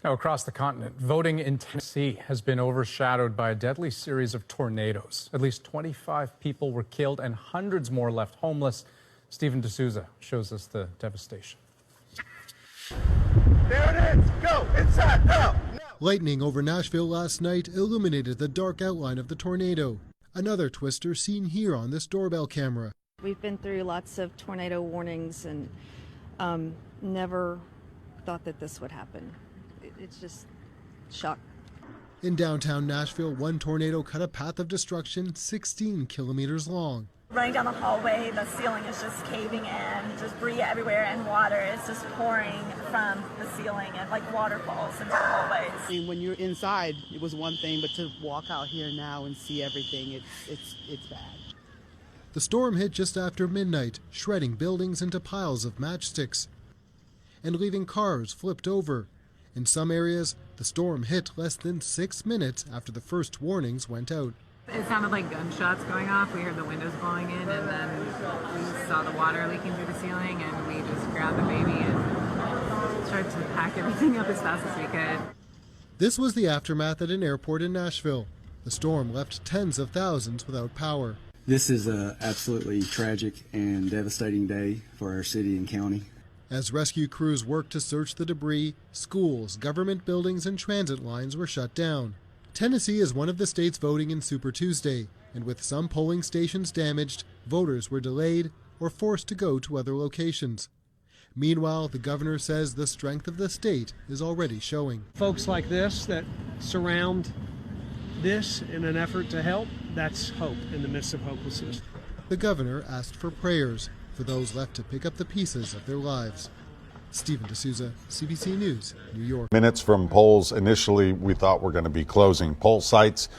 Now, across the continent, voting in Tennessee has been overshadowed by a deadly series of tornadoes. At least 25 people were killed and hundreds more left homeless. Stephen D'Souza shows us the devastation. There it is! Go! Inside! Now! Lightning over Nashville last night illuminated the dark outline of the tornado. Another twister seen here on this doorbell camera. We've been through lots of tornado warnings and never thought that this would happen. It's just shock. In downtown Nashville, one tornado cut a path of destruction 16 kilometers long. Running down the hallway, the ceiling is just caving in, just debris everywhere, and water is just pouring from the ceiling and like waterfalls into the hallways. I mean, when you're inside, it was one thing, but to walk out here now and see everything, it's bad. The storm hit just after midnight, shredding buildings into piles of matchsticks and leaving cars flipped over. In some areas, the storm hit less than 6 minutes after the first warnings went out. It sounded like gunshots going off. We heard the windows blowing in, and then we saw the water leaking through the ceiling, and we just grabbed the baby and tried to pack everything up as fast as we could. This was the aftermath at an airport in Nashville. The storm left tens of thousands without power. This is an absolutely tragic and devastating day for our city and county. As rescue crews worked to search the debris, schools, government buildings, and transit lines were shut down. Tennessee is one of the states voting in Super Tuesday, and with some polling stations damaged, voters were delayed or forced to go to other locations. Meanwhile, the governor says the strength of the state is already showing. Folks like this that surround this in an effort to help, that's hope in the midst of hopelessness. The governor asked for prayers for those left to pick up the pieces of their lives. Stephen D'Souza, CBC News, New York. Minutes from polls initially we thought were going to be closing. Poll sites,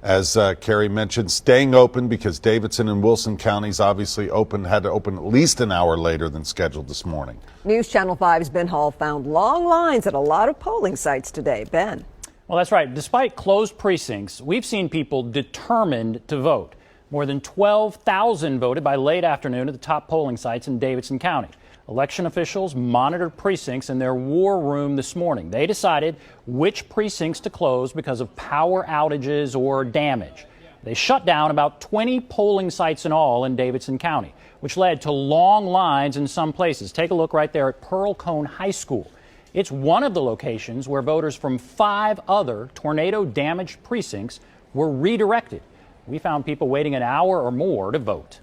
as Carrie mentioned, staying open because Davidson and Wilson counties obviously had to open at least an hour later than scheduled this morning. News Channel 5's Ben Hall found long lines at a lot of polling sites today. Ben. Well, that's right. Despite closed precincts, we've seen people determined to vote. More than 12,000 voted by late afternoon at the top polling sites in Davidson County. Election officials monitored precincts in their war room this morning. They decided which precincts to close because of power outages or damage. They shut down about 20 polling sites in all in Davidson County, which led to long lines in some places. Take a look right there at Pearl Cone High School. It's one of the locations where voters from 5 other tornado-damaged precincts were redirected. We found people waiting an hour or more to vote.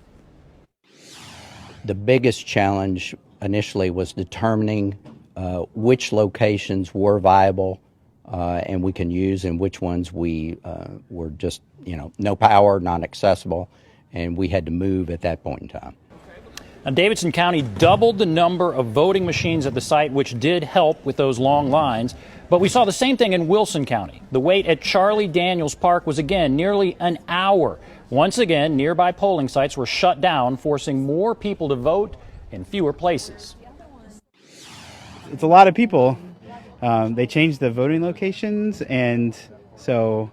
The biggest challenge initially was determining which locations were viable and we can use, and which ones we were just, no power, not accessible, and we had to move at that point in time. Now, Davidson County doubled the number of voting machines at the site, which did help with those long lines. But we saw the same thing in Wilson County. The wait at Charlie Daniels Park was again nearly an hour. Once again, nearby polling sites were shut down, forcing more people to vote in fewer places. It's a lot of people. They changed the voting locations, and so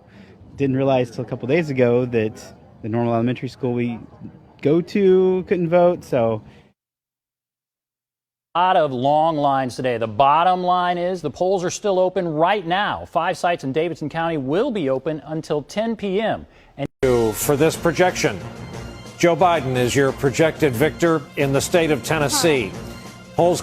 didn't realize till a couple days ago that the normal elementary school we go to couldn't vote. So a lot of long lines today. The bottom line is the polls are still open right now. 5 sites in Davidson County will be open until 10 p.m. And for this projection, Joe Biden is your projected victor in the state of Tennessee. Polls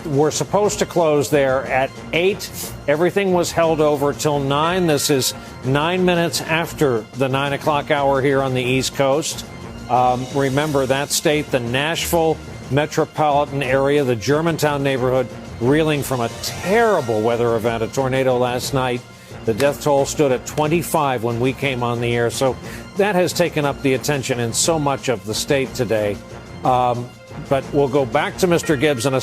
were supposed to close there at 8. Everything was held over till 9. This is 9 minutes after the 9 o'clock hour here on the East Coast. Remember that state, the Nashville metropolitan area, the Germantown neighborhood, reeling from a terrible weather event, a tornado last night. The death toll stood at 25 when we came on the air. So that has taken up the attention in so much of the state today. But we'll go back to Mr. Gibbs in a